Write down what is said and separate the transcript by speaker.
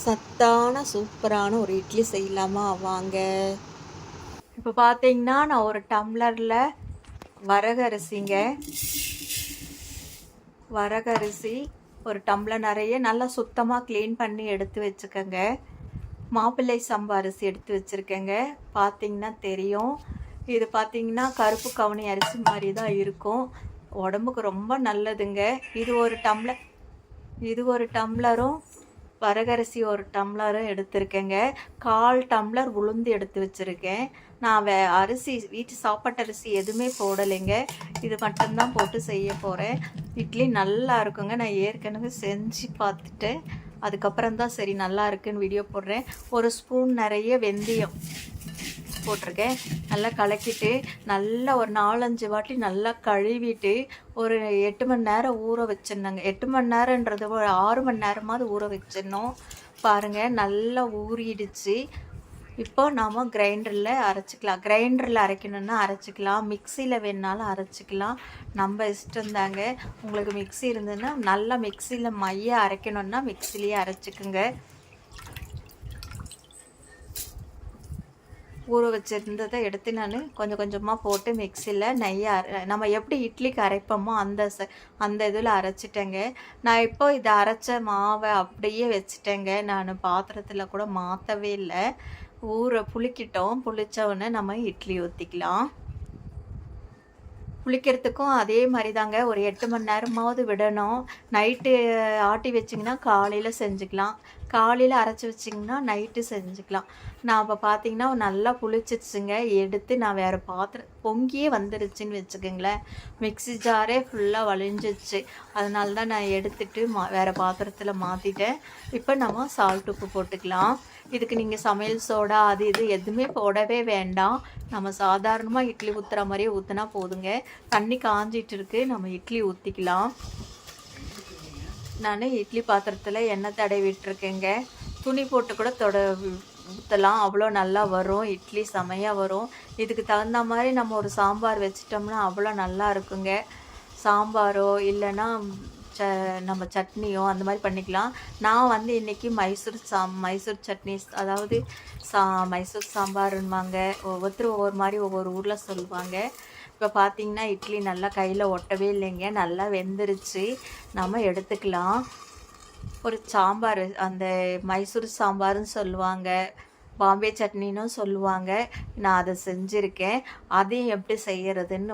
Speaker 1: சத்தான சூப்பரான ஒரு இட்லி செய்யலாமா வாங்க. இப்போ பார்த்தீங்கன்னா நான் ஒரு டம்ளரில் வரகரிசிங்க, வரகரிசி ஒரு டம்ளர் நிறைய நல்லா சுத்தமாக க்ளீன் பண்ணி எடுத்து வச்சுக்கோங்க. மாப்பிள்ளை சம்பா அரிசி எடுத்து வச்சுருக்கேங்க. பார்த்தீங்கன்னா தெரியும். இது பார்த்தீங்கன்னா கருப்பு கவுனி அரிசி மாதிரி தான் இருக்கும். உடம்புக்கு ரொம்ப நல்லதுங்க. இது ஒரு டம்ளரும் வரகரிசி ஒரு டம்ளரும் எடுத்திருக்கேங்க. 1/4 டம்ளர் உளுந்து எடுத்து வச்சுருக்கேன். நான் அரிசி வீட்டு சாப்பாட்டு அரிசி எதுவுமே போடலைங்க. இது மட்டும்தான் போட்டு செய்ய போகிறேன். இட்லி நல்லா இருக்குங்க. நான் ஏற்கனவே செஞ்சு பார்த்துட்டு அதுக்கப்புறம் தான் சரி நல்லா இருக்குன்னு வீடியோ போடுறேன். ஒரு ஸ்பூன் நிறைய வெந்தயம் போட்டிருக்கேன். நல்லா கலக்கிட்டு நல்லா ஒரு 4-5 வாட்டி நல்லா கழுவிட்டு ஒரு 8 மணி நேரம் ஊற வச்சிடணுங்க. 8 மணி நேரன்றது ஒரு 6 மணி நேரமாவது ஊற வச்சிடணும். பாருங்கள் நல்லா ஊறிடுச்சு. இப்போ நாம் கிரைண்டரில் அரைச்சிக்கலாம். கிரைண்டரில் அரைக்கணுன்னா அரைச்சிக்கலாம், மிக்சியில் வேணுனாலும் அரைச்சிக்கலாம். நம்ம இஷ்டந்தாங்க. உங்களுக்கு மிக்சி இருந்ததுன்னா நல்லா மிக்சியில் மைய அரைக்கணுன்னா மிக்சிலேயே அரைச்சிக்குங்க. ஊற வச்சுருந்ததை எடுத்து நான் கொஞ்சம் கொஞ்சமாக போட்டு மிக்சியில் நம்ம எப்படி இட்லிக்கு அரைப்போமோ அந்த இதில் அரைச்சிட்டேங்க. நான் இப்போ இதை அரைச்ச மாவை அப்படியே வச்சுட்டேங்க. நான் பாத்திரத்தில் கூட மாற்றவே இல்லை. புளிச்சவுடனே நம்ம இட்லி ஊற்றிக்கலாம். புளிக்கிறதுக்கும் அதே மாதிரி தாங்க. ஒரு 8 மணி நேரமாவது விடணும். நைட்டு ஆட்டி வச்சிங்கன்னா காலையில் செஞ்சுக்கலாம், காலையில் அரைச்சி வச்சிங்கன்னா நைட்டு செஞ்சுக்கலாம். நான் இப்போ பார்த்தீங்கன்னா நல்லா புளிச்சிச்சுங்க. எடுத்து நான் வேறு பொங்கியே வந்துருச்சுன்னு வச்சுக்கோங்களேன். மிக்ஸி ஜாரே ஃபுல்லாக வழிஞ்சிச்சு. அதனால தான் நான் எடுத்துகிட்டு வேறு பாத்திரத்தில் மாற்றிட்டேன். இப்போ நம்ம சால்ட் உப்பு போட்டுக்கலாம். இதுக்கு நீங்கள் சமையல் சோடா அது இது எதுவுமே போடவே வேண்டாம். நம்ம சாதாரணமாக இட்லி ஊற்றுற மாதிரியே ஊற்றினா போதுங்க. தண்ணி காஞ்சிட்டு இருக்கு, நம்ம இட்லி ஊற்றிக்கலாம். நான் இட்லி பாத்திரத்தில் எண்ணெய் தடவி விட்டுருக்கேங்க. துணி போட்டு கூட ஊற்றலாம், அவ்வளோ நல்லா வரும். இட்லி செமையாக வரும். இதுக்கு தகுந்த மாதிரி நம்ம ஒரு சாம்பார் வச்சிட்டோம்னா அவ்வளோ நல்லா இருக்குங்க. சாம்பாரோ இல்லைன்னா நம்ம சட்னியோ அந்த மாதிரி பண்ணிக்கலாம். நான் இன்றைக்கி மைசூர் சட்னி, அதாவது மைசூர் சாம்பாருன்னுவாங்க. ஒவ்வொருத்தரும் ஒவ்வொரு மாதிரி ஒவ்வொரு ஊரில் சொல்லுவாங்க. இப்போ பார்த்திங்கன்னா இட்லி நல்லா கையில் ஒட்டவே இல்லைங்க. நல்லா வெந்துருச்சு. நம்ம எடுத்துக்கலாம். ஒரு சாம்பார், அந்த மைசூர் சாம்பார்னு சொல்லுவாங்க, பாம்பே சட்னின்னு சொல்லுவாங்க. நான் அதை செஞ்சுருக்கேன். அதையும் எப்படி செய்கிறதுன்னு